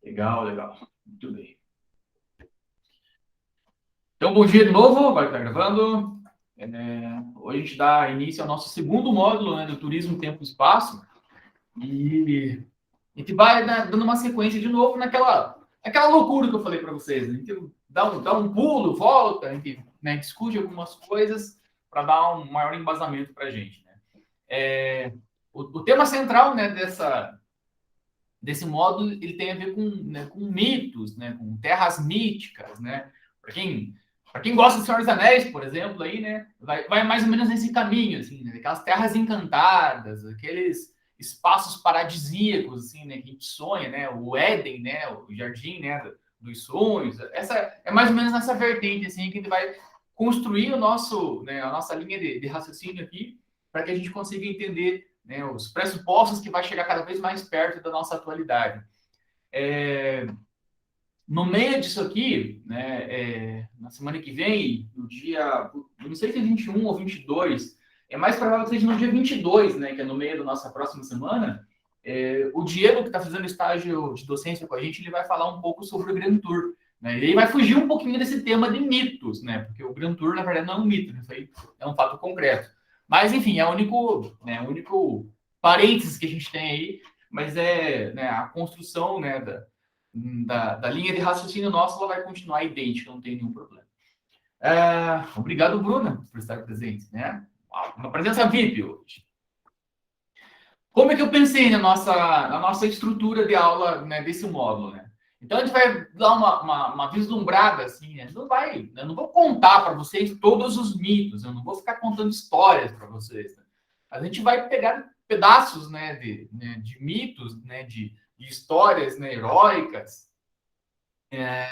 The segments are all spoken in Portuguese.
Legal, legal. Muito bem. Então, bom dia de novo, vai estar gravando. Hoje a gente dá início ao nosso segundo módulo, né, do Turismo, Tempo e Espaço. E a gente vai, né, dando uma sequência de novo naquela loucura que eu falei para vocês. Né? A gente dá um pulo, volta, a gente, né, discute algumas coisas para dar um maior embasamento para a gente. Né? O tema central, né, desse módulo, ele tem a ver com mitos, né, com terras míticas, né? Para quem gosta de Senhor dos Anéis, por exemplo, aí, né, vai mais ou menos nesse caminho, assim, né, aquelas terras encantadas, aqueles espaços paradisíacos, assim, né, que a gente sonha, né, o Éden, né, o jardim, né, dos sonhos. Essa é mais ou menos nessa vertente, assim, que a gente vai construir né, a nossa linha de raciocínio aqui, para que a gente consiga entender, né, os pressupostos que vai chegar cada vez mais perto da nossa atualidade. No meio disso aqui, né, na semana que vem, no dia, não sei se é 21 ou 22, é mais provável que seja no dia 22, né, que é no meio da nossa próxima semana, o Diego, que está fazendo estágio de docência com a gente, ele vai falar um pouco sobre o Grand Tour. Né, e ele vai fugir um pouquinho desse tema de mitos, né, porque o Grand Tour, na verdade, não é um mito, né, isso aí é um fato concreto. Mas, enfim, é o único parênteses que a gente tem aí, mas né, a construção, né, da linha de raciocínio nossa, ela vai continuar idêntica, não tem nenhum problema. Obrigado, Bruna, por estar presente, né? Uma presença VIP hoje. Como é que eu pensei na nossa estrutura de aula, né, desse módulo, né? Então, a gente vai dar uma vislumbrada, assim, né? Eu não vou contar para vocês todos os mitos, eu não vou ficar contando histórias para vocês. Né? A gente vai pegar pedaços, né, de mitos, né, de histórias, né, heróicas,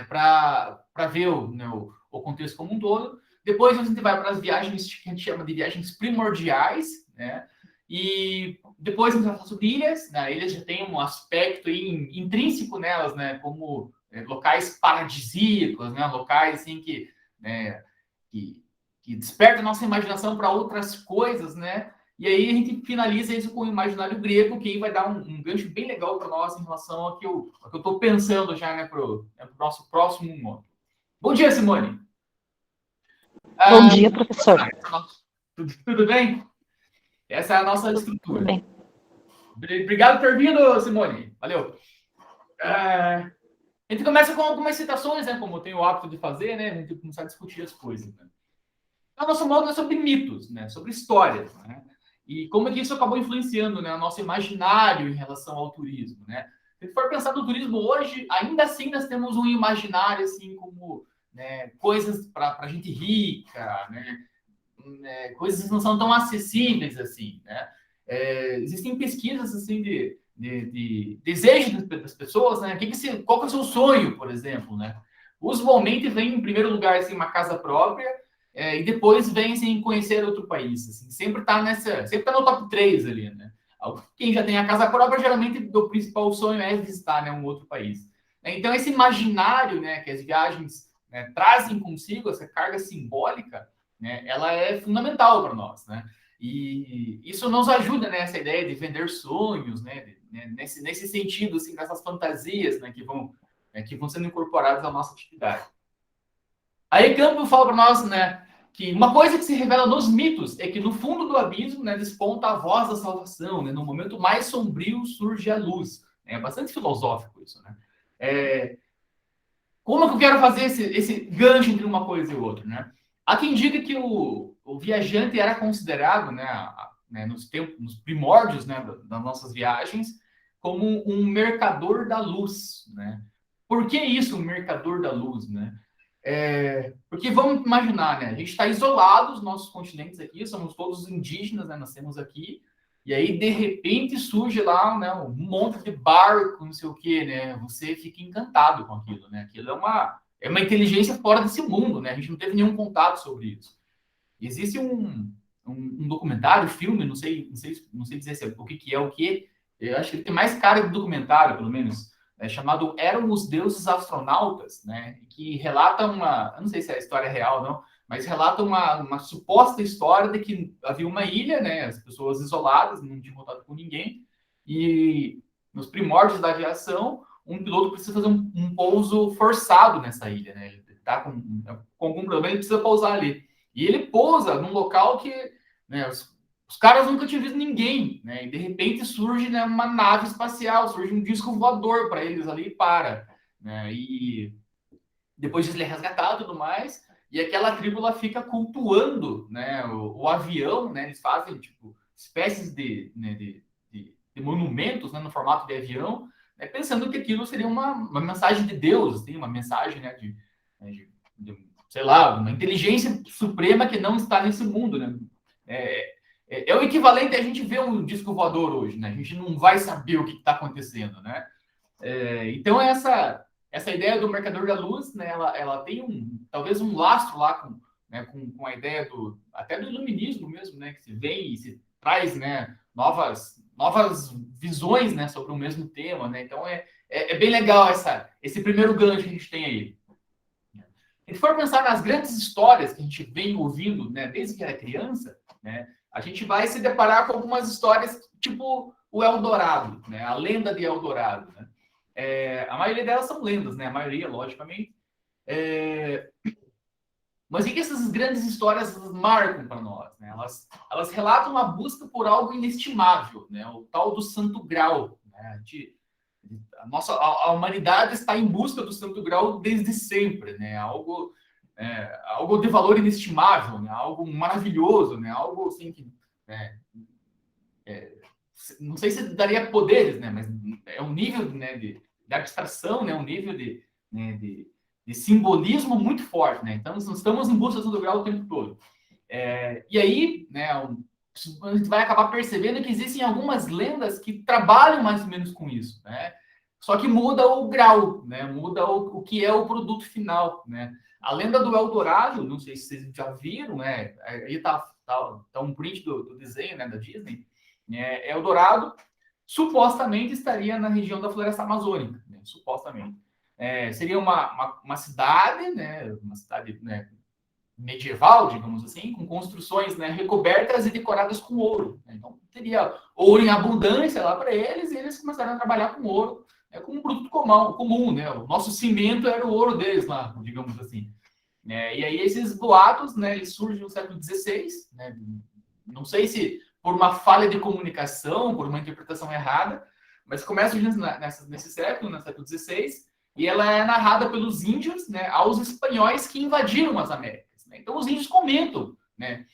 para ver o contexto como um todo. Depois a gente vai para as viagens que a gente chama de viagens primordiais, né? E depois a gente vai falar sobre ilhas. Né? Ilhas já tem um aspecto intrínseco nelas, né? Como locais paradisíacos, né? Locais assim né? que, que despertam a nossa imaginação para outras coisas, né? E aí a gente finaliza isso com o imaginário grego, que aí vai dar um gancho bem legal para nós em relação ao que eu estou pensando já, né, para o nosso próximo módulo. Bom dia, Simone. Bom dia, professor. Tudo bem? Essa é a nossa estrutura. Tudo bem. Obrigado por ter vindo, Simone. Valeu. A gente começa com algumas citações, né, como eu tenho o hábito de fazer, né, a gente começar a discutir as coisas. Né? Então, nosso módulo é sobre mitos, né, sobre histórias, né? E como é que isso acabou influenciando, né, o nosso imaginário em relação ao turismo, né? Se a gente for pensar no turismo hoje, ainda assim nós temos um imaginário, assim, como, né, coisas para gente rica, né, coisas que não são tão acessíveis, assim, né? Existem pesquisas, assim, de desejo das pessoas, né? Qual que é o seu sonho, por exemplo, né? Usualmente vem, em primeiro lugar, assim, uma casa própria, e depois vem assim, conhecer outro país. Assim, sempre está no top 3 ali, né? Quem já tem a casa própria, geralmente o principal sonho é visitar, né, um outro país. Então, esse imaginário, né, que as viagens, né, trazem consigo, essa carga simbólica, né, ela é fundamental para nós, né? E isso nos ajuda nessa ideia de vender sonhos, né, nesse sentido, assim, dessas fantasias, né, que vão sendo incorporadas à nossa atividade. Aí Campbell fala para nós, né, que uma coisa que se revela nos mitos é que no fundo do abismo, né, desponta a voz da salvação, né, no momento mais sombrio surge a luz. É bastante filosófico isso, né? Como é que eu quero fazer esse gancho entre uma coisa e outra, né? Há quem diga que o viajante era considerado, né, nos primórdios, né, das nossas viagens, como um mercador da luz, né? Por que isso, um mercador da luz, né? Porque vamos imaginar, né? A gente está isolado, os nossos continentes aqui, somos todos indígenas, né? Nascemos aqui, e aí de repente surge lá, né, um monte de barco, não sei o quê, né? Você fica encantado com aquilo, né? Aquilo é uma inteligência fora desse mundo, né? A gente não teve nenhum contato sobre isso. Existe um documentário, filme, não sei dizer o que é o que. Eu acho que ele tem mais cara de documentário, pelo menos, chamado Eram os Deuses Astronautas, né? Que relata eu não sei se é a história real ou não, mas relata uma suposta história de que havia uma ilha, né? As pessoas isoladas, não tinham contato com ninguém, e nos primórdios da aviação, um piloto precisa fazer um pouso forçado nessa ilha, né? Ele está com algum problema, ele precisa pousar ali. E ele pousa num local que, né, os caras nunca tinham visto ninguém, né? E de repente surge, né, uma nave espacial, surge um disco voador para eles ali e para, né? E depois disso ele é resgatado e tudo mais. E aquela tribo ela fica cultuando, né, o avião, né? Eles fazem tipo espécies né, de monumentos, né, no formato de avião, né, pensando que aquilo seria uma mensagem de Deus, assim, uma mensagem, né, sei lá, uma inteligência suprema que não está nesse mundo, né? É o equivalente a gente ver um disco voador hoje, né? A gente não vai saber o que está acontecendo, né? Então essa ideia do mercador da luz, né? Ela tem talvez um lastro lá com, né, com a ideia até do iluminismo mesmo, né? Que se vem e se traz, né? Novas visões, né? Sobre o mesmo tema, né? Então é bem legal esse primeiro gancho que a gente tem aí. Se a gente for pensar nas grandes histórias que a gente vem ouvindo, né, desde que era criança, né, a gente vai se deparar com algumas histórias tipo o Eldorado, né, a lenda de Eldorado. Né? A maioria delas são lendas, né, a maioria, logicamente. Mas o que essas grandes histórias marcam para nós? Né? Elas relatam a busca por algo inestimável, né, o tal do Santo Grau. Né? A humanidade está em busca do Santo Grau desde sempre, né? Algo de valor inestimável, né? Algo maravilhoso, né? Algo assim que, né? Não sei se daria poderes, né? Mas é um nível, né, de abstração, né? Um nível né, de simbolismo muito forte, né? Então, nós estamos em busca do Santo Grau o tempo todo. E aí, né? A gente vai acabar percebendo que existem algumas lendas que trabalham mais ou menos com isso, né? Só que muda o grau, né? Muda o que é o produto final, né? A lenda do Eldorado, não sei se vocês já viram, né? Aí tá um print do desenho, né, da Disney. Né? Eldorado supostamente estaria na região da Floresta Amazônica, né? Supostamente. Seria uma cidade, né? Uma cidade, né, medieval, digamos assim, com construções, né, recobertas e decoradas com ouro. Né? Então, teria ouro em abundância lá para eles e eles começaram a trabalhar com ouro, como um produto comum, né? O nosso cimento era o ouro deles lá, digamos assim. E aí esses boatos, né, eles surgem no século XVI, né? Não sei se por uma falha de comunicação, por uma interpretação errada, mas começa nesse século, no século XVI, e ela é narrada pelos índios, né, aos espanhóis que invadiram as Américas. Né? Então, os índios comentam, né?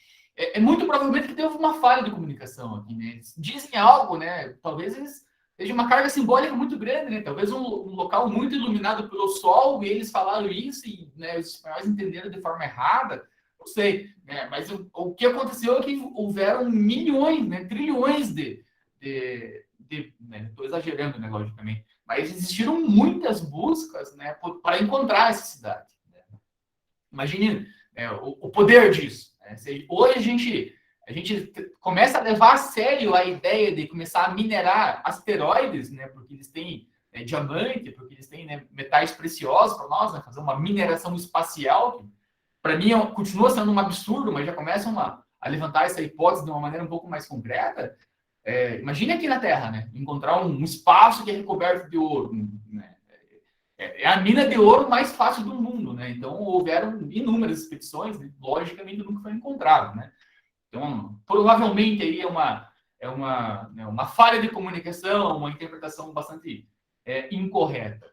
Muito provavelmente que teve uma falha de comunicação aqui, né? Eles dizem algo, né? Talvez eles seja uma carga simbólica muito grande, né? Talvez um local muito iluminado pelo sol e eles falaram isso e, né, os espanhóis entenderam de forma errada. Não sei, né? Mas o que aconteceu é que houveram milhões, né? Trilhões né? Estou exagerando, né? Logicamente. Mas existiram muitas buscas, né? Para encontrar essa cidade. Né? Imagine o poder disso. Né? Hoje a gente começa a levar a sério a ideia de começar a minerar asteroides, né? Porque eles têm diamante, porque eles têm, né, metais preciosos para nós, né? Fazer uma mineração espacial, que para mim continua sendo um absurdo, mas já começam a levantar essa hipótese de uma maneira um pouco mais concreta. Imagine aqui na Terra, né? Encontrar um espaço que é recoberto de ouro. Né? É a mina de ouro mais fácil do mundo, né? Então, houveram inúmeras expedições, né? Logicamente nunca foi encontrado, né? Então, provavelmente aí né, uma falha de comunicação, uma interpretação bastante incorreta.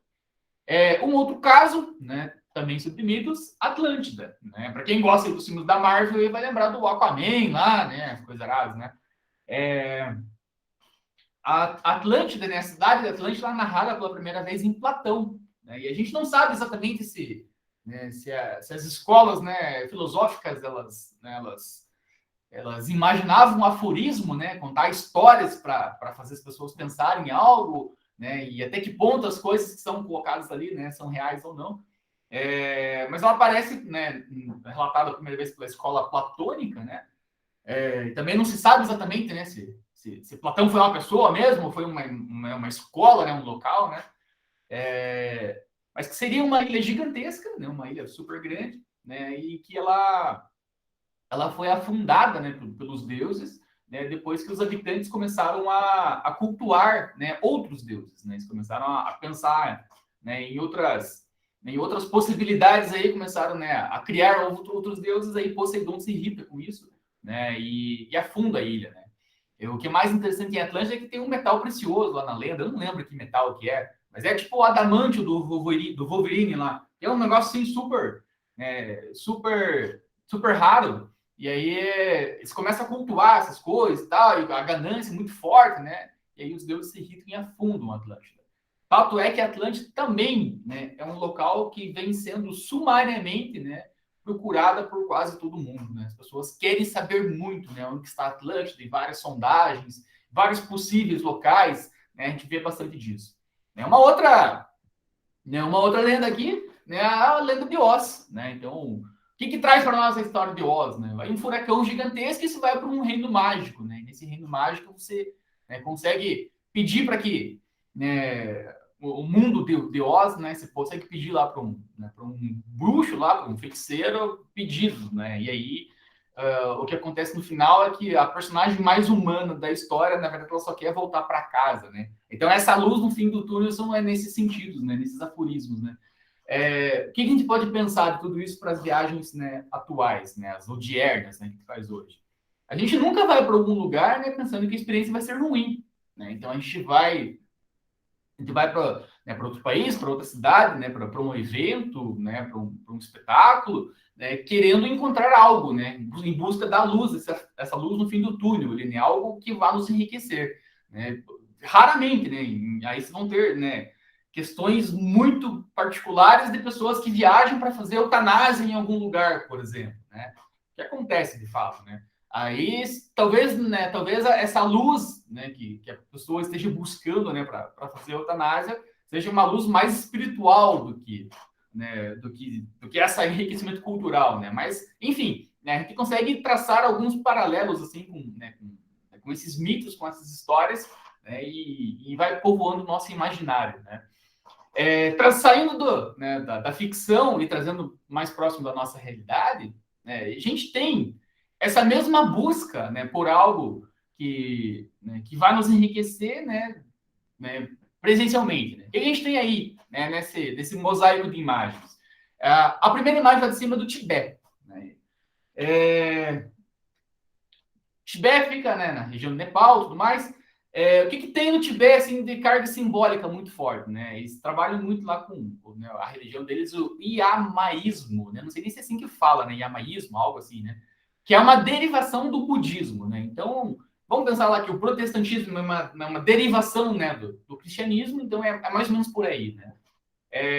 Um outro caso, né, também sobre mitos, Atlântida. Né? Para quem gosta dos filmes da Marvel, vai lembrar do Aquaman lá, né? As coisas raras, né? A Atlântida, né, a cidade de Atlântida, é narrada pela primeira vez em Platão. Né? E a gente não sabe exatamente se as escolas, né, filosóficas elas imaginavam um aforismo, né, contar histórias para fazer as pessoas pensarem em algo, né, e até que ponto as coisas que são colocadas ali, né, são reais ou não. Mas ela aparece, né, relatada a primeira vez pela escola platônica, né, e também não se sabe exatamente, né, se Platão foi uma pessoa mesmo, ou foi uma escola, né, um local, né, mas que seria uma ilha gigantesca, né, uma ilha super grande, né, e que ela foi afundada, né, pelos deuses, né, depois que os habitantes começaram a cultuar, né, outros deuses, né? Eles começaram a pensar, né, em outras possibilidades aí, começaram, né, a criar outros deuses, aí Poseidon se irrita com isso, né, e afunda a ilha, né? O que é mais interessante em Atlântida é que tem um metal precioso lá na lenda, eu não lembro que metal que é, mas é tipo o adamantio do Wolverine lá, que é um negócio assim super, super raro. E aí eles começam a cultuar essas coisas e tal, e a ganância é muito forte, né? E aí os deuses se irritam e afundam a Atlântida. Fato é que a Atlântida também, né, é um local que vem sendo sumariamente, né, procurada por quase todo mundo, né? As pessoas querem saber muito, né, onde está a Atlântida, tem várias sondagens, vários possíveis locais, né? A gente vê bastante disso. Uma outra lenda aqui, né, a lenda de Oz, né? Então, o que traz para nós a história de Oz, né? Vai um furacão gigantesco e isso vai para um reino mágico, né? E nesse reino mágico você, né, consegue pedir para que, né, o mundo de Oz, né, você consegue pedir lá para um bruxo lá, para um feiticeiro, pedidos, né? E aí o que acontece no final é que a personagem mais humana da história, na verdade, ela só quer voltar para casa, né? Então, essa luz no fim do túnel são nesses sentidos, né? Nesses aforismos, né? O que a gente pode pensar de tudo isso para as viagens, né, atuais, né? As odiernas, né, que a gente faz hoje? A gente nunca vai para algum lugar, né, pensando que a experiência vai ser ruim, né? Então, a gente vai para, né, outro país, para outra cidade, né, para um evento, né, para um espetáculo, né, querendo encontrar algo, né, em busca da luz, essa luz no fim do túnel, né, algo que vá nos enriquecer, né. Raramente, né, aí vocês vão ter, né, questões muito particulares de pessoas que viajam para fazer eutanásia em algum lugar, por exemplo, né, que acontece de fato, né. Aí, talvez essa luz, né, que a pessoa esteja buscando, né, para fazer a eutanásia, seja uma luz mais espiritual do que, né, do que esse enriquecimento cultural, né? Mas, enfim, né, a gente consegue traçar alguns paralelos assim com esses mitos, com essas histórias, né, e vai povoando o nosso imaginário, né? Saindo da ficção e trazendo mais próximo da nossa realidade, né, a gente tem essa mesma busca, né, por algo que vai nos enriquecer, né, presencialmente. Né? O que a gente tem aí, né, nesse mosaico de imagens? A primeira imagem lá de cima é do Tibete. Né? Tibete fica, né, na região do Nepal e tudo mais. O que tem no Tibete assim, de carga simbólica muito forte? Né? Eles trabalham muito lá com, né, a religião deles, o Yamaísmo. Né? Não sei nem se é assim que fala, né? Yamaísmo, algo assim, né? Que é uma derivação do budismo. Né? Então, vamos pensar lá que o protestantismo é uma derivação, né, do cristianismo, então é mais ou menos por aí. Né?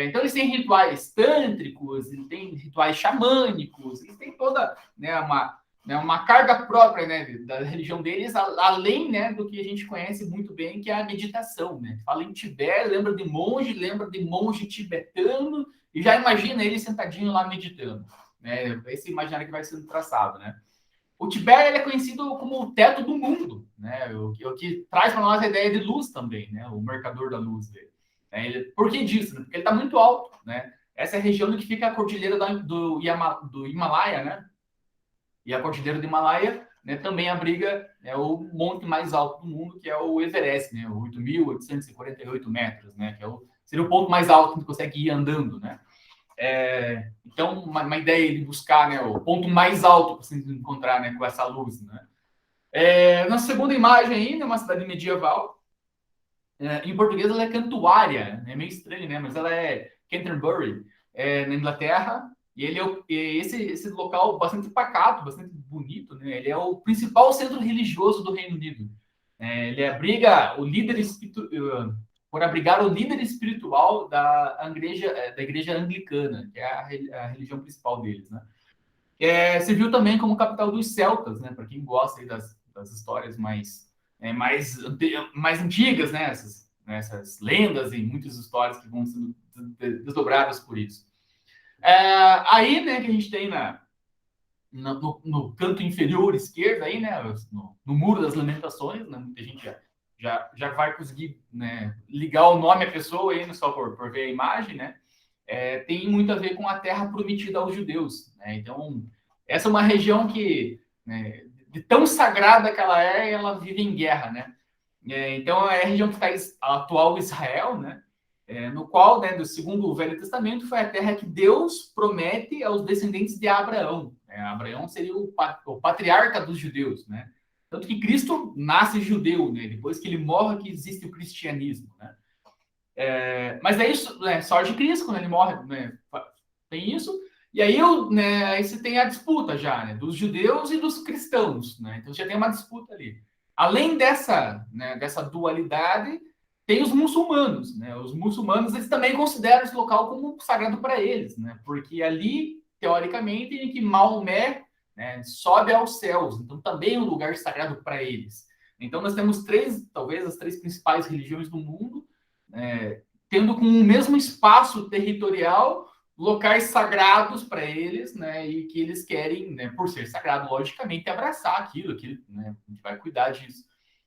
Então, eles têm rituais tântricos, eles têm rituais xamânicos, eles têm toda, né, uma carga própria, né, da religião deles, além, né, do que a gente conhece muito bem, que é a meditação. Né? Fala em Tibete, lembra de monge tibetano, e já imagina ele sentadinho lá meditando. Né? Esse imaginário que vai sendo traçado. Né? O Tibete ele é conhecido como o teto do mundo, né? O que traz para nós a ideia de luz também, né? O mercador da luz dele. Por que disso? Né? Porque ele está muito alto, né? Essa é a região que fica a cordilheira do Himalaia, né? E a cordilheira do Himalaia, né, também abriga, né, o monte mais alto do mundo, que é o Everest, né? 8.848 metros, né? Que seria o ponto mais alto que a gente consegue ir andando, né? Então, uma ideia de buscar, né, o ponto mais alto para você encontrar, né, com essa luz. Né? Na segunda imagem aí, né, uma cidade medieval. Em português ela é Cantuária, é meio estranho, né? Mas ela é Canterbury, na Inglaterra. E esse local bastante pacato, bastante bonito, né? Ele é o principal centro religioso do Reino Unido. Ele abriga o líder por abrigar o líder espiritual da igreja anglicana, que é a religião principal deles, né? Serviu também como capital dos celtas, né? Para quem gosta aí das histórias mais antigas, né? Essas lendas e muitas histórias que vão sendo desdobradas por isso. Aí, né, que a gente tem no canto inferior esquerdo, aí, né, no Muro das Lamentações, né, muita gente já vai conseguir, né, ligar o nome à pessoa aí, só por ver a imagem, né? Tem muito a ver com a terra prometida aos judeus. Né? Então, essa é uma região que, né, de tão sagrada que ela vive em guerra, né? Então é a região que está a atual Israel, né? No qual, né, segundo o Velho Testamento, foi a terra que Deus promete aos descendentes de Abraão. Abraão seria o patriarca dos judeus, né? Tanto que Cristo nasce judeu, né? Depois que ele morre, que existe o cristianismo, né? Mas é isso, né? Sorte de Cristo, quando ele morre, né? Tem isso. E aí, aí você tem a disputa já, né? Dos judeus e dos cristãos, né? Então já tem uma disputa ali. Além dessa, né, dessa dualidade, tem os muçulmanos, né? Os muçulmanos, eles também consideram esse local como sagrado para eles, né? Porque ali, teoricamente, em que Maomé, né, sobe aos céus, então também é um lugar sagrado para eles. Então nós temos talvez as três principais religiões do mundo, tendo com o mesmo espaço territorial locais sagrados para eles, né, e que eles querem, né, por ser sagrado, logicamente, abraçar aquilo, né, a gente vai cuidar disso.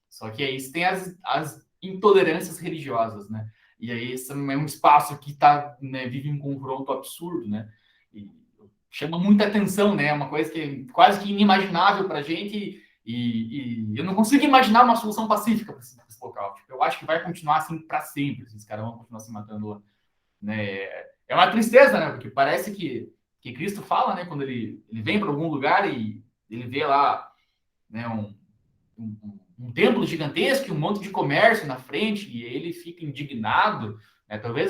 Só que aí tem as intolerâncias religiosas, né, e aí esse é um espaço que né, vive um confronto absurdo, né, e chama muita atenção, né, é uma coisa que é quase que inimaginável para a gente, e eu não consigo imaginar uma solução pacífica para esse local. Tipo, eu acho que vai continuar assim para sempre, esses caras vão continuar se matando lá, né. É uma tristeza, né? Porque parece que Cristo fala, né? Quando ele vem para algum lugar e ele vê lá, né, um templo gigantesco, um monte de comércio na frente, e ele fica indignado, né? Talvez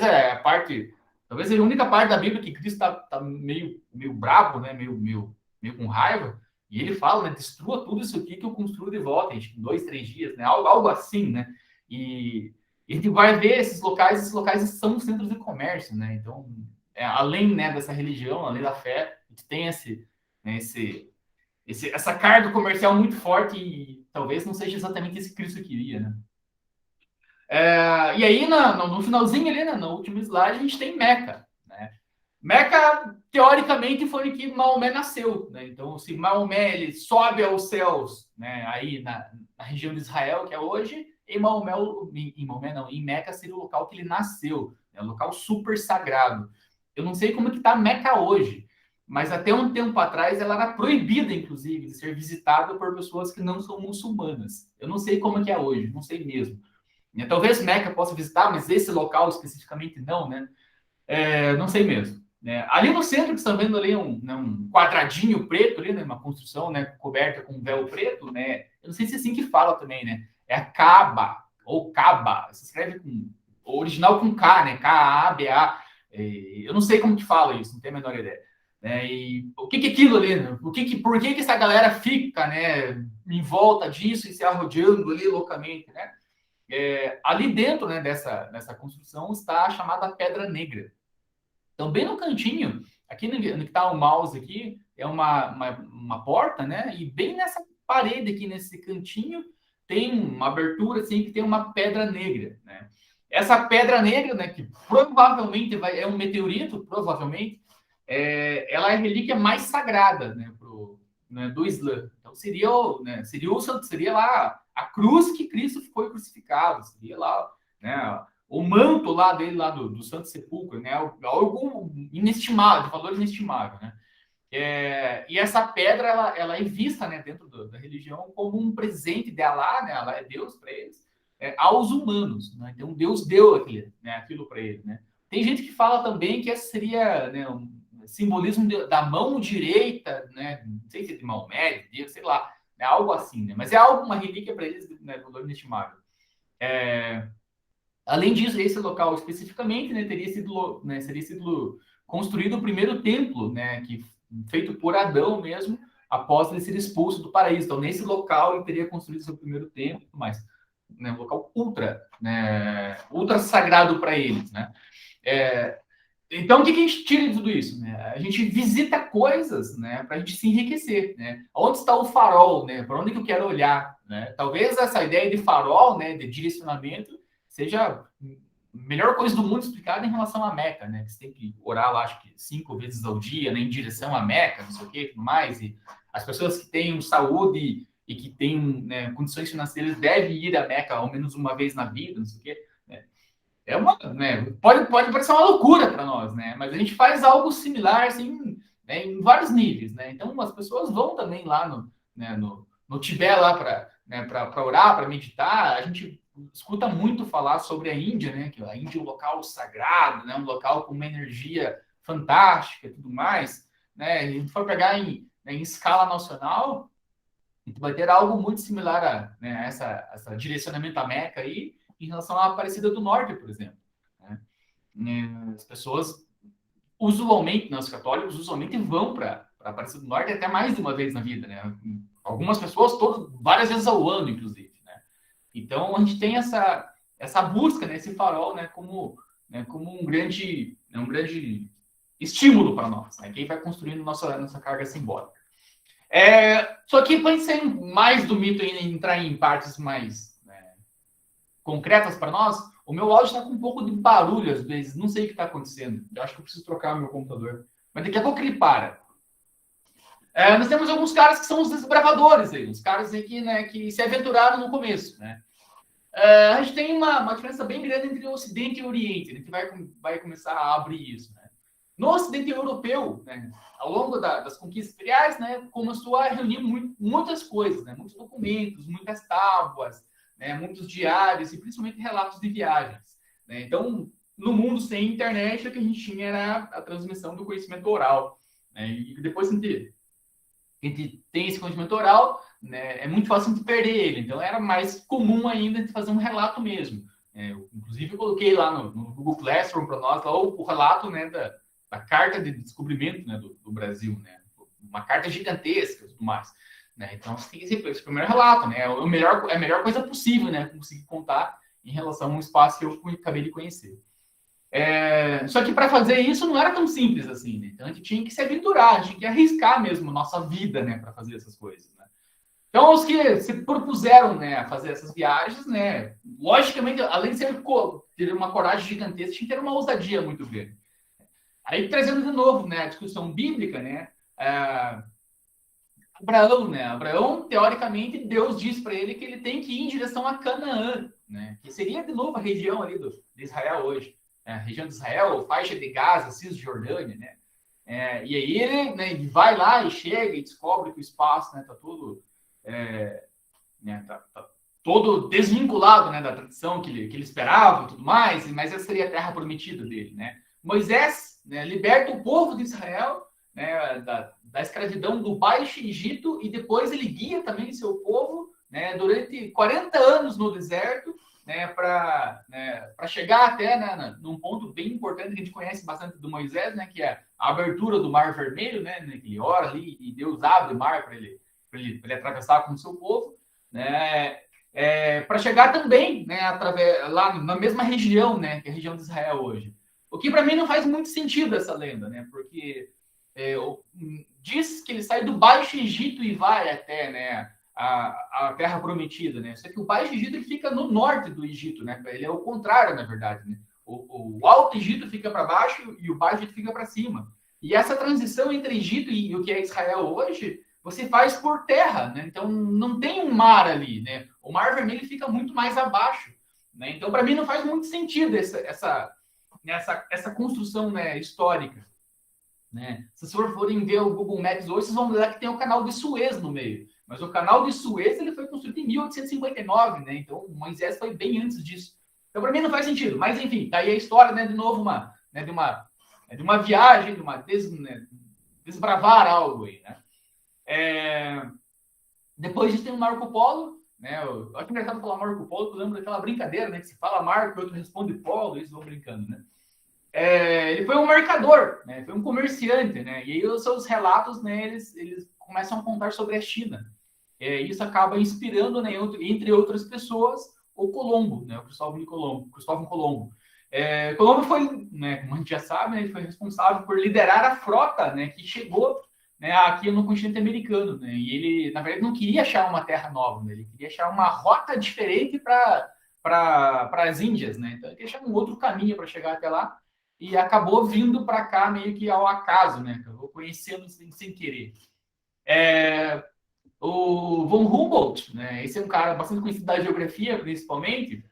talvez seja a única parte da Bíblia que Cristo tá meio bravo, né? Meio com raiva, e ele fala, né? Destrua tudo isso aqui que eu construo de volta, em 2, 3 dias, né? Algo assim, né? E a gente vai ver esses locais são centros de comércio, né? Então, além, né, dessa religião, além da fé, a gente tem né, essa carga comercial muito forte e talvez não seja exatamente esse que Cristo queria, né? E aí, no finalzinho ali, né, no último slide, a gente tem Meca, né? Meca, teoricamente, foi que Maomé nasceu, né? Então, se Maomé ele sobe aos céus, né, aí na região de Israel, que é hoje, em Meca seria o local que ele nasceu, é um local super sagrado. Eu não sei como que está Meca hoje, mas até um tempo atrás ela era proibida, inclusive, de ser visitada por pessoas que não são muçulmanas. Eu não sei como que é hoje, não sei mesmo. Talvez Meca possa visitar, mas esse local especificamente não, né? Não sei mesmo. Né? Ali no centro, que estão vendo ali um quadradinho preto, ali, né? Uma construção, né, coberta com um véu preto, né? Eu não sei se é assim que fala também, né? É a Kaaba, ou Kaaba, se escreve com o original com K, né? K-A-B-A. Eu não sei como que fala isso, não tenho a menor ideia. E o que é aquilo ali, né? Por que essa galera fica, né, em volta disso e se arrodeando ali loucamente, né? Ali dentro, né, dessa construção está a chamada Pedra Negra. Então, bem no cantinho, aqui no que está o mouse aqui, é uma porta, né? E bem nessa parede aqui, nesse cantinho, tem uma abertura assim que tem uma pedra negra, né? Essa pedra negra, né, que provavelmente é um meteorito, provavelmente, ela é a relíquia mais sagrada, né, né, do Islã. Então seria lá a cruz que Cristo foi crucificado, seria lá, né, o manto lá dele, lá do Santo Sepulcro, né, algo inestimável, de valor inestimável, né. E essa pedra, ela é vista, né, dentro da religião como um presente de Alá, né, Alá é Deus para eles, aos humanos, né. Então Deus deu aquilo para eles, né. Tem gente que fala também que essa seria, né, um simbolismo da mão direita, né, não sei se é de Maomé, de Deus, sei lá, né, algo assim, né, mas é uma relíquia para eles, né, de valor inestimável. Além disso, esse local especificamente, né, seria sido construído o primeiro templo, né, feito por Adão mesmo, após ele ser expulso do paraíso. Então, nesse local, ele teria construído seu primeiro templo, mas, né, um local ultra sagrado para eles, né. Então, o que a gente tira de tudo isso? Né? A gente visita coisas, né, para a gente se enriquecer. Né? Onde está o farol? Né? Para onde que eu quero olhar? Né? Talvez essa ideia de farol, né, de direcionamento, seja a melhor coisa do mundo explicada em relação à Meca. Né? Você tem que orar lá, acho que 5 vezes ao dia, né, em direção à Meca, não sei o que, tudo mais. E as pessoas que têm saúde e que têm, né, condições financeiras devem ir à Meca ao menos uma vez na vida, não sei o quê. Né, pode parecer uma loucura para nós, né? Mas a gente faz algo similar, assim, né, em vários níveis, né? Então, as pessoas vão também lá no Tibete lá para orar, para meditar, a gente escuta muito falar sobre a Índia, né? Que a Índia é um local sagrado, né? Um local com uma energia fantástica e tudo mais, né? E a gente for pegar em escala nacional, a gente vai ter algo muito similar a, né, essa direcionamento à Meca aí, em relação à Aparecida do Norte, por exemplo. Né? As pessoas usualmente, nós católicos, usualmente vão para Aparecida do Norte até mais de uma vez na vida, né? Algumas pessoas, várias vezes ao ano, inclusive, né? Então, a gente tem essa busca, né, esse farol, né, como um grande estímulo para nós, né? Quem vai construindo nossa carga simbólica. Só que, para ser mais do mito e entrar em partes mais, né, concretas para nós, o meu áudio está com um pouco de barulho às vezes, não sei o que está acontecendo. Eu acho que eu preciso trocar meu computador. Mas daqui a pouco ele para. Nós temos alguns caras que são os desbravadores aí, os caras aí que se aventuraram no começo, né? A gente tem uma diferença bem grande entre o Ocidente e o Oriente. A gente vai começar a abrir isso, né? No Ocidente europeu, né, ao longo das conquistas imperiais, né, começou a reunir muitas coisas, né, muitos documentos, muitas tábuas, né, muitos diários e principalmente relatos de viagens. Né? Então, no mundo sem internet, o que a gente tinha era a transmissão do conhecimento oral. Né? E depois que a gente tem esse conhecimento oral, né, é muito fácil de perder ele. Então, era mais comum ainda de fazer um relato mesmo. Inclusive, eu coloquei lá no Google Classroom para nós lá, o relato, né, da carta de descobrimento, né, do Brasil, né? Uma carta gigantesca e tudo mais. Né? Então, você tem esse primeiro relato, né? É a melhor coisa possível, né? Conseguir contar em relação a um espaço que eu acabei de conhecer. Só que para fazer isso não era tão simples assim, né? Então a gente tinha que se aventurar, a gente tinha que arriscar mesmo a nossa vida, né, para fazer essas coisas, né? Então os que se propuseram, né, a fazer essas viagens, né, logicamente, além de ter uma coragem gigantesca, tinha que ter uma ousadia muito grande. Aí trazendo de novo, né, a discussão bíblica, né, Abraão, né? Abraão, teoricamente, Deus diz para ele que ele tem que ir em direção a Canaã, né? Que seria, de novo, a região ali de Israel hoje. Né? A região de Israel, faixa de Gaza, Cisjordânia, né? E aí ele, né, vai lá e chega e descobre que o espaço, né, tá todo, né, tá todo desvinculado, né, da tradição que ele esperava e tudo mais, mas essa seria a terra prometida dele, né? Moisés, né, liberta o povo de Israel, né, da escravidão do Baixo Egito, e depois ele guia também seu povo, né, durante 40 anos no deserto, né, para chegar até, né, num ponto bem importante que a gente conhece bastante do Moisés, né, que é a abertura do Mar Vermelho, né, que ele ora ali e Deus abre o mar para ele atravessar com o seu povo, né, para chegar também, né, lá na mesma região, né, que é a região de Israel hoje. O que para mim não faz muito sentido essa lenda, né, porque diz que ele sai do Baixo Egito e vai até, né, a Terra Prometida, né? Só que o Baixo Egito ele fica no norte do Egito, né? Ele é o contrário, na verdade, né? O Alto Egito fica para baixo e o Baixo Egito fica para cima. E essa transição entre Egito e o que é Israel hoje, você faz por terra, né? Então não tem um mar ali, né? O Mar Vermelho fica muito mais abaixo, né? Então para mim não faz muito sentido essa construção, né, histórica. Né? Se vocês forem ver o Google Maps hoje, vocês vão ver que tem o canal de Suez no meio. Mas o canal de Suez ele foi construído em 1859, né? Então Moisés foi bem antes disso. Então para mim não faz sentido. Mas enfim, tá aí a história, né? De novo de uma viagem, de uma desbravar algo aí, né? Depois disso tem o Marco Polo, né? Eu acho engraçado falar Marco Polo, porque eu lembro daquela brincadeira, né? Que se fala Marco, o outro responde Polo, eles vão brincando, né? Ele foi um mercador, né? Foi um comerciante, né? E aí os seus relatos, né, eles começam a contar sobre a China. Isso acaba inspirando, né, entre outras pessoas, o Colombo, né? O Cristóvão Colombo. Colombo foi, né, como a gente já sabe, né, ele foi responsável por liderar a frota, né, que chegou, né, aqui no continente americano, né? E ele, na verdade, não queria achar uma terra nova, né? Ele queria achar uma rota diferente para as Índias, né? Então ele queria achar um outro caminho para chegar até lá. E acabou vindo para cá meio que ao acaso, né? Acabou conhecendo sem querer. O von Humboldt, né? Esse é um cara bastante conhecido da geografia, principalmente.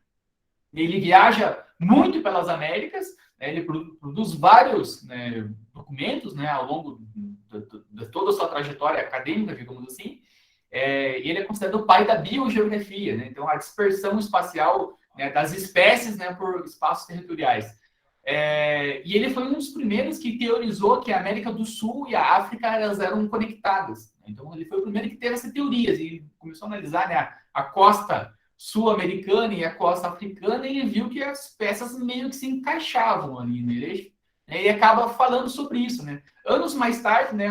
Ele viaja muito pelas Américas, né? Ele produz vários, né, documentos, né, ao longo de toda a sua trajetória acadêmica, digamos assim. ele é considerado o pai da biogeografia, né? Então, a dispersão espacial, né, das espécies, né, por espaços territoriais. E ele foi um dos primeiros que teorizou que a América do Sul e a África elas eram conectadas. Então, ele foi o primeiro que teve essa teoria. Ele começou a analisar, né, a costa sul-americana e a costa africana, e ele viu que as peças meio que se encaixavam ali, né? Ele acaba falando sobre isso, né? Anos mais tarde, né,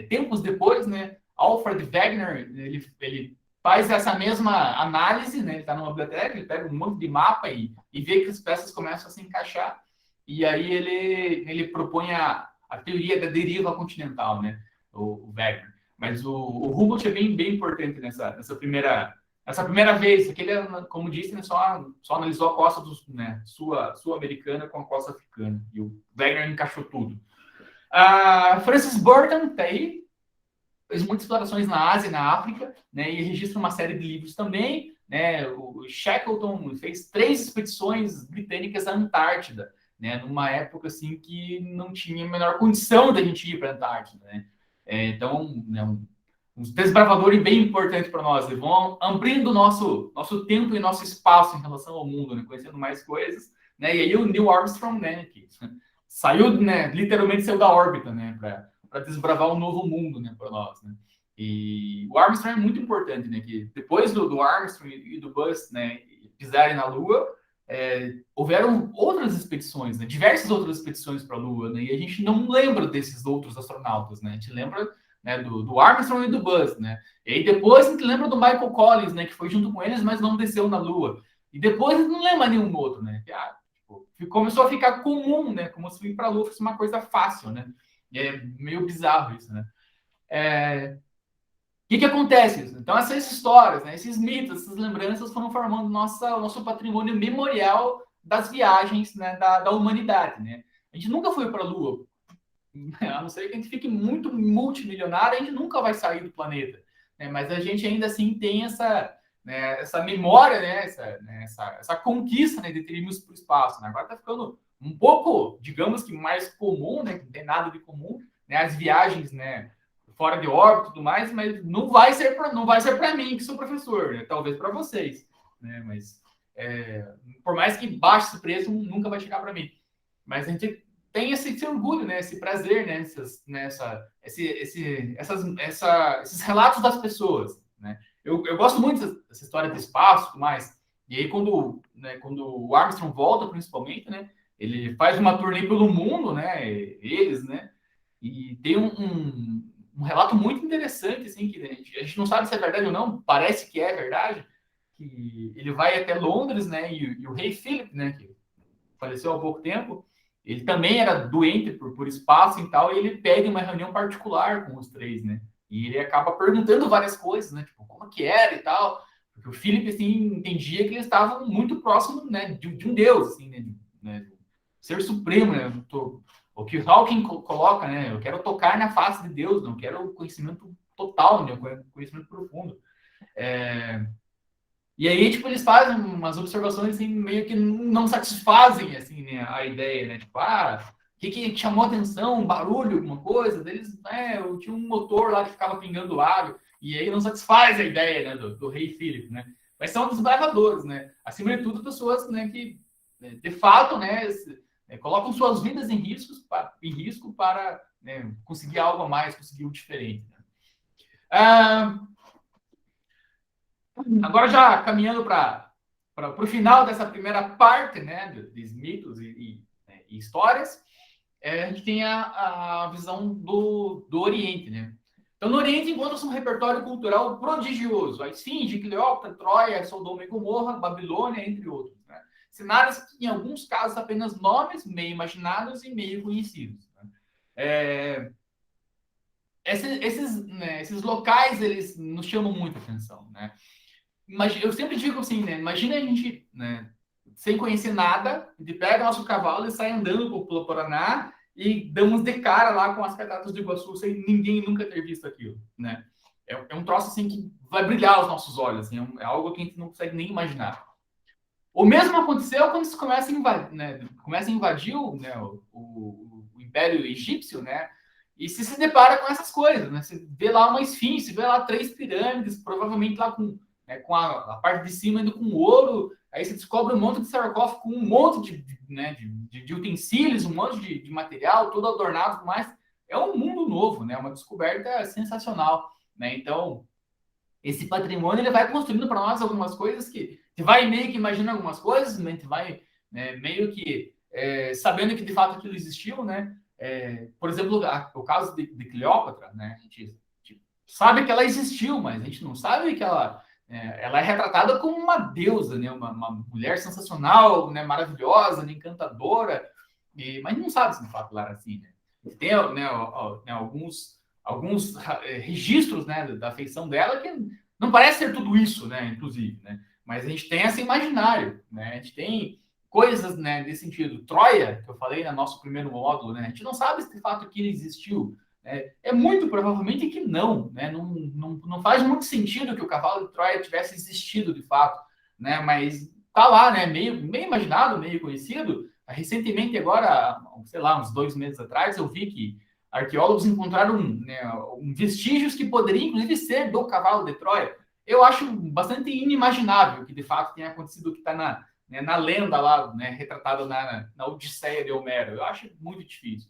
tempos depois, né, Alfred Wegener, ele faz essa mesma análise, né? Ele está numa biblioteca, ele pega um monte de mapa e vê que as peças começam a se encaixar, e aí ele propõe a teoria da deriva continental, né? O Wegener. Mas o Humboldt é bem importante nessa primeira vez, porque ele, como disse, né, só analisou a costa né, sul-americana com a costa africana. E o Wegener encaixou tudo. Francis Burton tá aí, fez muitas explorações na Ásia e na África, né, e registra uma série de livros também. Né, o Shackleton fez 3 expedições britânicas à Antártida, né, numa época assim que não tinha a menor condição da gente ir para a Antártida. Né? Então, né, um desbravador bem importante para nós. Eles vão ampliando o nosso tempo e nosso espaço em relação ao mundo, né? Conhecendo mais coisas. Né? E aí o Neil Armstrong, né, que saiu, né, literalmente saiu da órbita, né, para desbravar um novo mundo, né, para nós. Né? E o Armstrong é muito importante, né, que depois do Armstrong e do Buzz, né, pisarem na Lua, houveram outras expedições, né, diversas outras expedições para a Lua, né, e a gente não lembra desses outros astronautas, né, a gente lembra, né, do Armstrong e do Buzz, né? E aí depois a gente lembra do Michael Collins, né, que foi junto com eles, mas não desceu na Lua. E depois a gente não lembra nenhum outro, né? Começou a ficar comum, né? Como se ir para a Lua fosse uma coisa fácil, né? E é meio bizarro isso, né? O que acontece? Então essas histórias, né, esses mitos, essas lembranças foram formando nosso patrimônio memorial das viagens, né, da humanidade, né? A gente nunca foi para a Lua. A não ser que a gente fique muito multimilionário, a gente nunca vai sair do planeta. Né? Mas a gente ainda assim tem essa memória, né? Essa conquista, né, de termos para o espaço. Né? Agora está ficando um pouco, digamos que mais comum, né? Que não tem nada de comum, né? As viagens, né, fora de órbita e tudo mais, mas não vai ser para mim, que sou professor, né? Talvez para vocês. Né? Mas por mais que baixe esse preço, nunca vai chegar para mim. Mas a gente tem esse orgulho, né? Esse prazer, né? Esses relatos das pessoas, né? Eu gosto muito dessa história do espaço, tudo mais. E aí quando o Armstrong volta, principalmente, né? Ele faz uma turnê pelo mundo, né? Eles, né? E tem um relato muito interessante, assim, que a gente não sabe se é verdade ou não. Parece que é verdade. Que ele vai até Londres, né? E o rei Philip, né? Que faleceu há pouco tempo. Ele também era doente por espaço e tal, e ele pede uma reunião particular com os 3, né? E ele acaba perguntando várias coisas, né? Tipo, como que era e tal. Porque o Philip, assim, entendia que eles estavam muito próximos, né, de um deus, assim, né? De um ser supremo, né? O que o Hawking coloca, né? Eu quero tocar na face de Deus, não quero conhecimento total, né? Conhecimento profundo. E aí, tipo, eles fazem umas observações, assim, meio que não satisfazem, assim, né, a ideia, né? Tipo, o que chamou atenção? Um barulho, alguma coisa? Deles, eu tinha um motor lá que ficava pingando água, e aí não satisfaz a ideia, né, do rei Philip, né? Mas são desbravadores, né? Acima de tudo, pessoas, né, que, de fato, né, colocam suas vidas em risco para né, conseguir algo a mais, conseguir o diferente. Né? Agora, já caminhando para o final dessa primeira parte, né, dos mitos e histórias, a gente tem a visão do Oriente, né? Então, no Oriente encontra-se um repertório cultural prodigioso. A Esfinge, Cleópatra, Troia, Sodoma e Gomorra, Babilônia, entre outros. Né? Cenários que, em alguns casos, apenas nomes meio imaginados e meio conhecidos. Né? Esses locais, eles nos chamam muita atenção, né? Eu sempre digo assim, né? Imagina a gente, né, sem conhecer nada, a gente pega nosso cavalo e sai andando pelo Paraná e damos de cara lá com as cataratas do Iguaçu sem ninguém nunca ter visto aquilo, né? É um troço assim que vai brilhar aos nossos olhos, assim, é algo que a gente não consegue nem imaginar. O mesmo aconteceu quando se começa a invadir, né, o Império Egípcio, né? E se depara com essas coisas, né? Você vê lá uma esfinge, vê lá 3 pirâmides, provavelmente lá com, né, com a parte de cima indo com ouro, aí você descobre um monte de sarcófago com um monte de utensílios, um monte de material, todo adornado, mas é um mundo novo, né? Uma descoberta sensacional, né? Então, esse patrimônio ele vai construindo para nós algumas coisas que vai meio que imaginando algumas coisas, né? A gente vai, né, meio que sabendo que de fato aquilo existiu, né? Por exemplo, o caso de Cleópatra, né? A gente sabe que ela existiu, mas a gente não sabe que ela é retratada como uma deusa, né? Uma mulher sensacional, né? Maravilhosa, né? Encantadora, mas não sabe se de fato ela era assim, né? Tem, né, alguns registros, né, da feição dela que não parece ser tudo isso, né, inclusive, né? Mas a gente tem esse imaginário, né? A gente tem coisas, né, nesse sentido. Troia, que eu falei no nosso primeiro módulo, né? A gente não sabe se de fato aquilo existiu. É muito provavelmente que não, né? Não faz muito sentido que o cavalo de Troia tivesse existido de fato, né? Mas tá lá, né? Meio imaginado, meio conhecido. Recentemente, agora, sei lá, uns 2 meses atrás, eu vi que arqueólogos encontraram, né, vestígios que poderiam, inclusive, ser do cavalo de Troia. Eu acho bastante inimaginável que de fato tenha acontecido o que está na lenda lá, né, retratada na Odisseia de Homero. Eu acho muito difícil.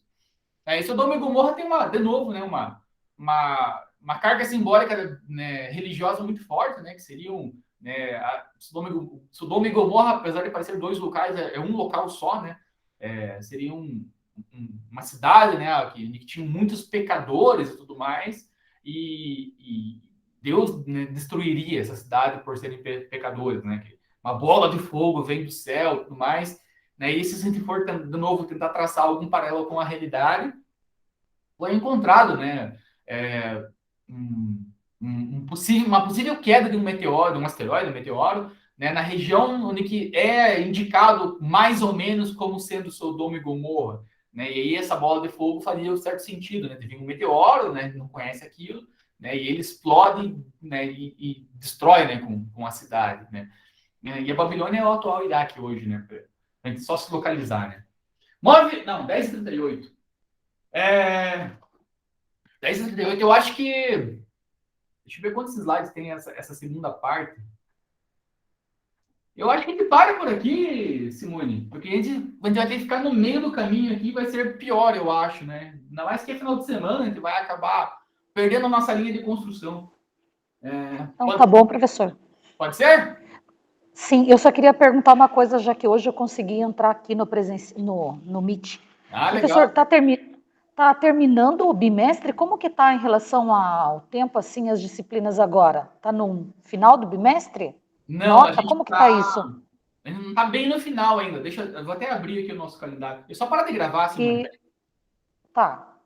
E Sodoma e Gomorra tem de novo, né, uma carga simbólica, né, religiosa muito forte, né, que seriam, né, Sodoma e Gomorra, apesar de parecer 2 locais, é um local só, né, seria uma cidade, né, que tinha muitos pecadores e tudo mais, e Deus, né, destruiria essa cidade por serem pecadores, né, que uma bola de fogo vem do céu e tudo mais, né, e se a gente for, de novo, tentar traçar algum paralelo com a realidade, foi encontrado, né, uma possível queda de um meteoro, de um asteroide, um meteoro, né, na região onde que é indicado mais ou menos como sendo Sodoma e Gomorra, né, e aí essa bola de fogo faria um certo sentido, né, teve um meteoro, né, não conhece aquilo, né, e ele explode, né, e destrói, né, com a cidade, né, e a Babilônia é o atual Iraque hoje, né, pra gente só se localizar, né. 10h38. 10h38, eu acho que... Deixa eu ver quantos slides tem essa segunda parte. Eu acho que a gente para por aqui, Simone, porque a gente vai ter que ficar no meio do caminho aqui, vai ser pior, eu acho, né? Ainda mais que é final de semana, a gente vai acabar perdendo a nossa linha de construção. Então, tá bom, professor. Pode ser? Sim, eu só queria perguntar uma coisa, já que hoje eu consegui entrar aqui no Meet. Professor, Legal. tá terminando o bimestre? Como que tá em relação ao tempo, assim, as disciplinas agora? Tá no final do bimestre? Não, Nota, como que tá isso? A gente não tá bem no final ainda. Eu vou até abrir aqui o nosso calendário. Eu só parar de gravar, Simone. Tá.